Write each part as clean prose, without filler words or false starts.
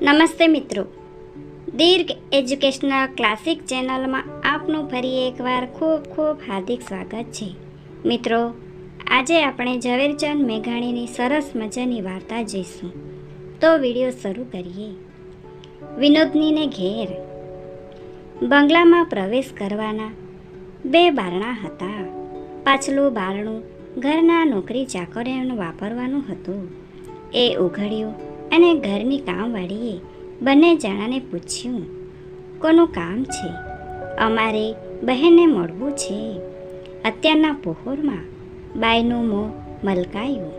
નમસ્તે મિત્રો, દીર્ઘ educational classic ચેનલમાં આપનું ફરી એકવાર ખૂબ ખૂબ હાર્દિક સ્વાગત છે. મિત્રો, આજે આપણે ઝવેરચંદ મેઘાણીની સરસ મજાની વાર્તા જોઈશું. તો વિડીયો શરૂ કરીએ. વિનોદનીને ઘેર. બંગલામાં પ્રવેશ કરવાના 2 બારણા હતા. પાછલું બારણું ઘરના નોકરી ચાકરીઓને વાપરવાનું હતું. એ ઉઘડ્યું અને ઘરની કામવાળીએ બંને જણાને પૂછ્યું, કોનું કામ છે? અમારે બહેનને મળવું છે. અત્યારના પહોરમાં બાઈનું મોં મલકાયું.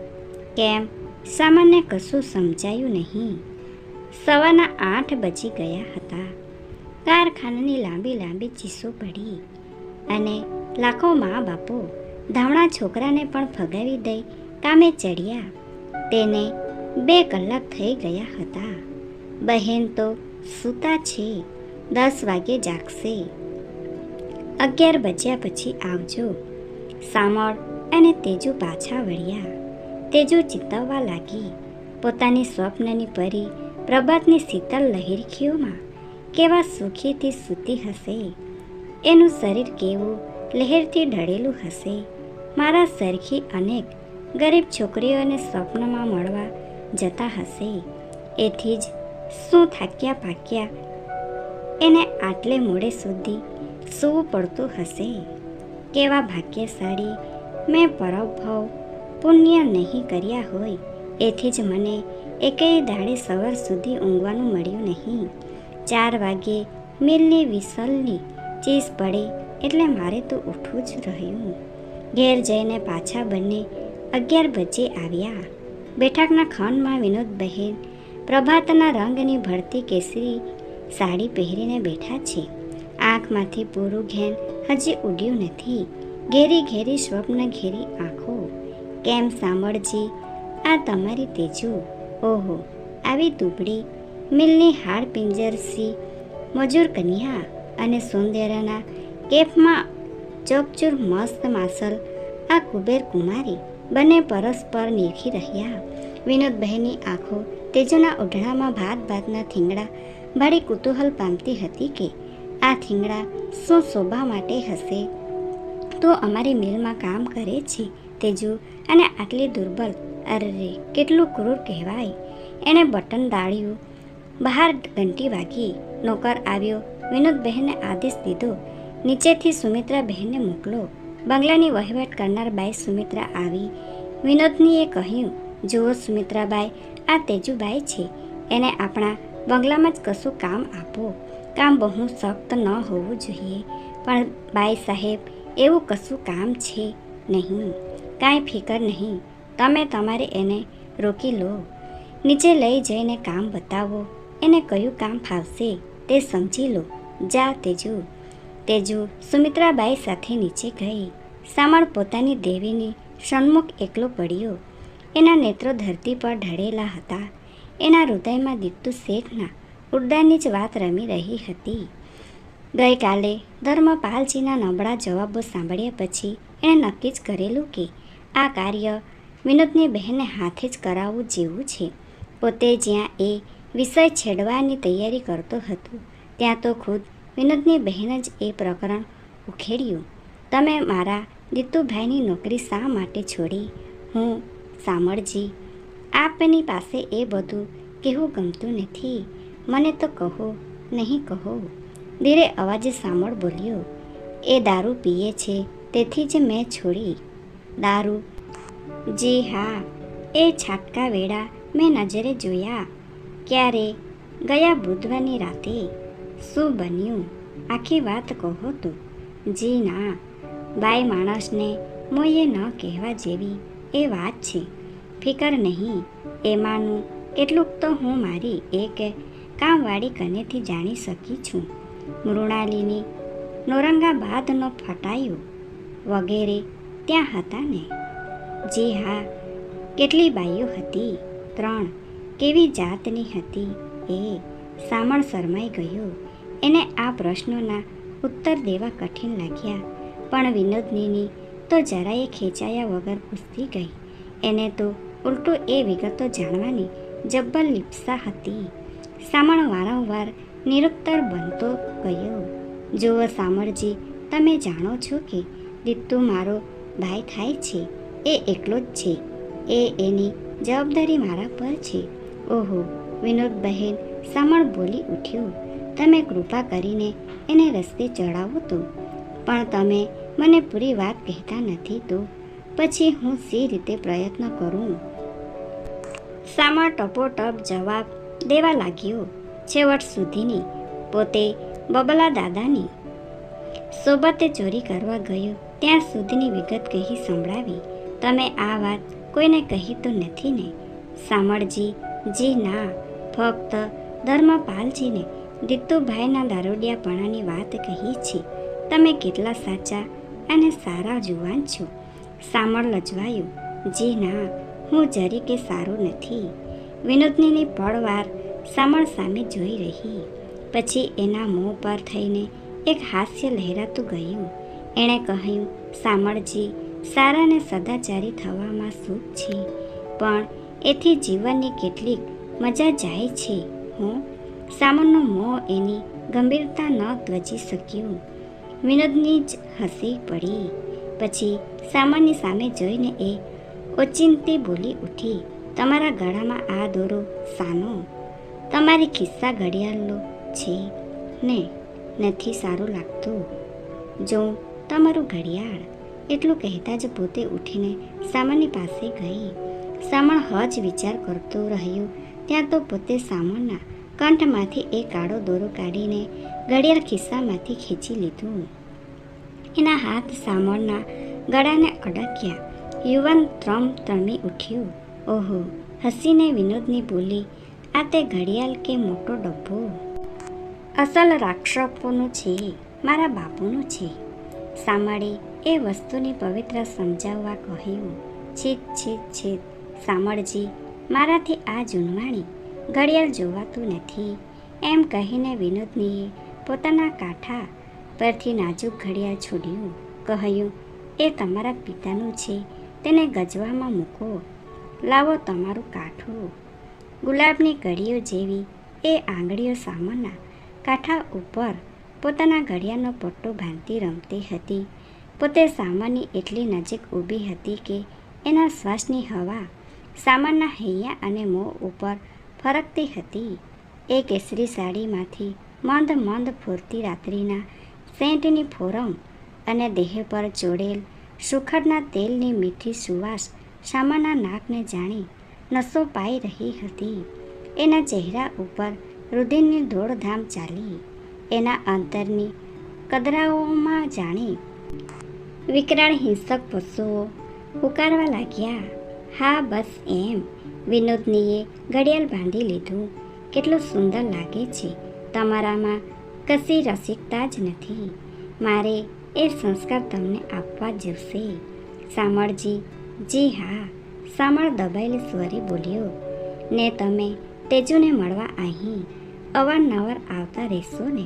કેમ? સામાન્ય કશું સમજાયું નહીં. 8:15 બજી ગયા હતા. કારખાનાની લાંબી લાંબી ચીસો પડી અને લાખો મા બાપો ધાવણા છોકરાને પણ ફગાવી દઈ કામે ચડ્યા. તેને 2 કલાક થઈ ગયા હતા. બહેન તો સૂતા છે. 10 વાગે જાગશે. 11 બજ્યા પછી આવજો. સામળ અને તેજુ પાછા વળ્યા. તેજુ ચિતવવા લાગી. પોતાની સ્વપ્નની પરી પ્રભાતની શીતળ લહેરખીઓમાં કેવા સુખીથી સૂતી હશે. એનું શરીર કેવું લહેરથી ઢળેલું હશે. મારા સરખી અનેક ગરીબ છોકરીઓને સ્વપ્નમાં મળવા જતા હશે. એથી જ શું થાક્યા પાક્યા એને આટલે મોડે સુધી સૂવું પડતું હશે. કેવા ભાગ્યશાળી મેં પરભવ પુણ્ય નહીં કર્યા હોય. એથી જ મને એકેય દાડે સવાર સુધી ઊંઘવાનું મળ્યું નહીં. 4 વાગે મિલની વિસલની ચીસ પડે એટલે મારે તો ઉઠવું જ રહ્યું. ઘેર જઈને પાછા બંને 11 બજે આવ્યા. બેઠકના ખંડમાં વિનોદ બહેન પ્રભાતના રંગની ભળતી કેસરી સાડી પહેરીને બેઠા છે. આંખમાંથી પૂરું ઘેન હજી ઉડ્યું નથી. ઘેરી ઘેરી સ્વપ્ન ઘેરી આંખો. કેમ સાંભળજી, આ તમારી તેજુ? ઓહો, આવી દુબળી મિલની હાડ પિંજરસી મજૂર કન્યા અને સૌંદર્યના કેફમાં ચોકચૂર મસ્ત માસલ આ કુબેર કુમારી બંને પરસ્પર નીરખી રહ્યા. વિનોદ બહેનની આંખો તેજુના ઓઢણામાં ભાતના થીંગડા ભાડી કુતૂહલ પામતી હતી કે આ થીંગડા શું શોભા માટે હશે? તો અમારી મિલમાં કામ કરે છે તેજુ, અને આટલી દુર્બલ? અરે, કેટલું ક્રૂર કહેવાય. એણે બટન દાળ્યું. બહાર ઘંટી વાગી. નોકર આવ્યો. વિનોદ બહેનને આદેશ દીધો, નીચેથી સુમિત્રા બહેનને મોકલો. બંગલાની વહીવટ કરનાર બાઈ સુમિત્રા આવી. વિનોદનીએ કહ્યું, જુઓ સુમિત્રાબાઈ, આ તેજુબાઈ છે. એને આપણા બંગલામાં જ કશું કામ આપો. કામ બહુ સખ્ત ન હોવું જોઈએ, પણ બાઈ સાહેબ એવું કશું કામ છે નહીં. કાંઈ ફિકર નહીં, તમે તમારે એને રોકી લો. નીચે લઈ જઈને કામ બતાવો. એને કયું કામ ફાવશે તે સમજી લો. જા તેજુ. તેજુ સુમિત્રાબાઈ સાથે નીચે ગઈ. સામળ પોતાની દેવીની સન્મુખ એકલો પડ્યો. એના નેત્રો ધરતી પર ઢળેલા હતા. એના હૃદયમાં દીપ્તુ શેઠના ઉડ્ડાની જ વાત રમી રહી હતી. ગઈકાલે ધર્મપાલજીના નબળા જવાબો સાંભળ્યા પછી એણે નક્કી જ કરેલું કે આ કાર્ય વિનોદની બહેનને હાથે જ કરાવવું જેવું છે. પોતે જ્યાં એ વિષય છેડવાની તૈયારી કરતો હતો, ત્યાં તો ખુદ વિનોદની બહેન જ એ પ્રકરણ ઉખેડ્યું. તમે મારા દીતુભાઈની નોકરી શા માટે છોડી? હું સામળજી, આપની પાસે એ બધું કહેવું ગમતું નથી. મને તો કહો, નહીં કહો? ધીરે અવાજે સામળ બોલ્યો. એ દારૂ પીએ છે, તેથી જ મેં છોડી. દારૂ? જી હા, એ છાટકા વેડા મેં નજરે જોયા. ક્યારે? ગયા બુધવારની રાતે. શું બન્યું? આખી વાત કહો તો. જી ના, બાઈ માણસને મોયે ન કહેવા જેવી એ વાત છે. ફિકર નહીં. એમાંનું કેટલુંક તો હું મારી એક કામવાળી કનેથી જાણી શકી છું. મૃણાલિની નૌરંગાબાદનો ફટાયો વગેરે ત્યાં હતા ને? જી હા. કેટલી બાઈઓ હતી? 3. કેવી જાતની હતી એ? સામળ શરમાઈ ગયો. એને આ પ્રશ્નોના ઉત્તર દેવા કઠિન લાગ્યા, પણ વિનોદનીની તો જરાયે ખેંચાયા વગર પૂછતી ગઈ. એને તો ઉલટું એ વિગતો જાણવાની જબ્બર લિપ્સા હતી. સામળ વારંવાર નિરુત્તર બનતો ગયો. જુઓ સામળજી, તમે જાણો છો કે દીત્તુ મારો ભાઈ થાય છે. એ એકલો જ છે. એની જવાબદારી મારા પર છે. ઓહો વિનોદ બહેન, સામળ બોલી ઉઠ્યું. તમે કૃપા કરીને એને રસ્તે ચડાવો તો. પણ તમે મને પૂરી વાત કહેતા નથી તો પછી હું સી રીતે પ્રયત્ન કરું? સામળ ટપોટપ જવાબ દેવા લાગ્યો. છેવટ સુધીની પોતે બબલા દાદાની સોબતે ચોરી કરવા ગયો ત્યાં સુધીની વિગત કહી સંભળાવી. તમે આ વાત કોઈને કહી તો નથી ને? સામળજી, જી ના, ફક્ત ધર્મપાલજીને દીત્તુભાઈના દારૂડિયાપણાની વાત કહી છે. તમે કેટલા સાચા અને સારા જુવાન છો. સામળ લજવાયું. જી ના, હું જરીકે સારું નથી. વિનોદનીની પળવાર સામળ સામે જોઈ રહી. પછી એના મોં પર થઈને એક હાસ્ય લહેરાતું ગયું. એણે કહ્યું, સામળજી, સારાને સદાચારી થવામાં સુખ છે, પણ એથી જીવનની કેટલીક મજા જાય છે. હું સામળનું મોં એની ગંભીરતા ન ત્વચી શક્યું. વિનોદની જ હસી પડી. પછી સામળની સામે જોઈને એ ઓચિંતી બોલી ઉઠી. તમારા ગળામાં આ દોરો સાનો? તમારી ખિસ્સા ઘડિયાળનો છે ને? નથી સારું લાગતું જો તમારું ઘડિયાળ. એટલું કહેતા જ પોતે ઉઠીને સામળની પાસે ગઈ. સામળ હજ વિચાર કરતો રહ્યો ત્યાં તો પોતે સામળના કંઠમાંથી એક કાળો દોરો કાઢીને ઘડિયાળ ખિસ્સામાંથી ખેંચી લીધું. એના હાથ સામળના ગળાને અડક્યા. યુવાન ત્રમી ઉઠ્યું. ઓહો, હસીને વિનોદની બોલી, આ તે ઘડિયાળ કે મોટો ડબ્બો? અસલ રાક્ષસોનું છે, મારા બાપુનું છે. સામળે એ વસ્તુની પવિત્ર સમજાવવા કહ્યું. છીત છીત છીત સામળજી, મારાથી આ જૂનવાણી ઘડિયાળ જોવાતું નથી. એમ કહીને વિનોદનીએ પોતાના કાંઠા પરથી નાજુક ઘડિયાળ છોડ્યું. કહ્યું, એ તમારા પિતાનું છે, તેને ગજવામાં મૂકો. લાવો તમારું કાઠું. ગુલાબની કળીઓ જેવી એ આંગળીઓ સામળના કાંઠા ઉપર પોતાના ઘડિયાળનો પટ્ટો બાંધતી રમતી હતી. પોતે સામળની એટલી નજીક ઊભી હતી કે એના શ્વાસની હવા સામળના હૈયા અને મોં ઉપર ફરકતી હતી. એ કેસરી સાડીમાંથી મંદ મંદ ફૂરતી રાત્રિના સેન્ટની ફોરમ અને દેહ પર ચોડેલ સુખડના તેલની મીઠી સુવાસ સામળના નાકને જાણી નસો પાઈ રહી હતી. એના ચહેરા ઉપર રુધિરની દોડધામ ચાલી. એના અંતરની કદરાઓમાં જાણી વિકરાળ હિંસક પશુઓ પુકારવા લાગ્યા. હા બસ એમ. વિનોદનીએ ઘડિયાળ બાંધી લીધું. કેટલું સુંદર લાગે છે. તમારામાં કશી રસિકતા જ નથી. મારે એ સંસ્કાર તમને આપવા જોશે. સામળજી, જી હા, સામળ દબાયેલી સ્વરે બોલ્યો. ને તમે તેજુને મળવા અહીં અવારનવાર આવતા રહેશો ને?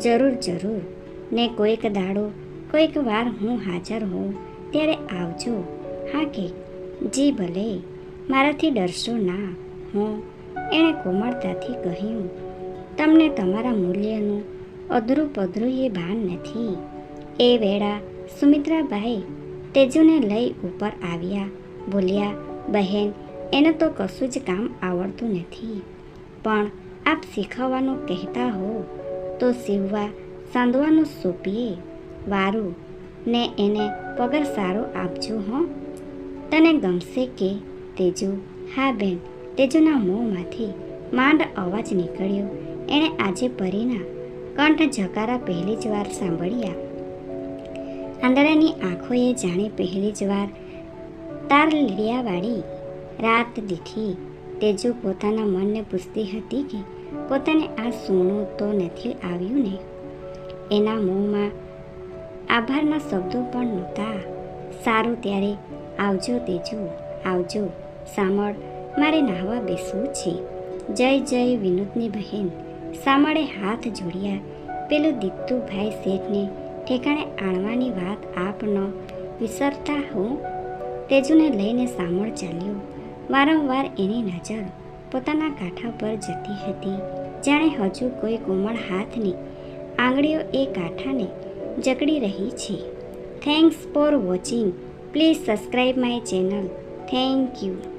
જરૂર જરૂર. ને કોઈક દાડો કોઈક વાર હું હાજર હોઉં ત્યારે આવજો. હા કે? જી ભલે. મારાથી ડરશો ના હું, એણે કોમળતાથી કહ્યું. તમને તમારા મૂલ્યનું અધરું પધરું એ ભાન નથી. એ વેળા સુમિત્રાબાઈ તેજુને લઈ ઉપર આવ્યા. બોલ્યા, બહેન, એને તો કશું જ કામ આવડતું નથી, પણ આપ શીખવવાનું કહેતા હો તો સીવવા સાંધવાનું સોંપીએ. વારું ને એને પગાર સારો આપજો હો. તને ગમશે કે તેજુ? હા બેન. તેજુના મોંમાંથી માંડ અવાજ નીકળ્યો. એણે આજે પરીના કંઠ ઝકારા પહેલી જ વાર સાંભળ્યા. આંધળાની આંખોએ જાણે પહેલી જ વાર તાર લીડિયાવાળી રાત દીઠી. તેજુ પોતાના મનને પૂછતી હતી કે પોતાને આ સોનું તો નથી આવ્યું ને? એના મોંમાં આભારના શબ્દો પણ નહોતા. સારું ત્યારે આવજો તેજુ, આવજો. સામળ, મારે નાહવા બેસવું છે. જય જય વિનોદની બહેન. સામળે હાથ જોડ્યા. પેલું દીત્તુભાઈ શેઠને ઠેકાણે આણવાની વાત આપ ન વિસરતા હો. તેજુને લઈને સામળ ચાલ્યો. વારંવાર એની નજર પોતાના કાંઠા પર જતી હતી, જાણે હજુ કોઈ કોમળ હાથની આંગળીઓ એ કાંઠાને જકડી રહી છે. Thanks for watching. Please subscribe my channel. Thank you.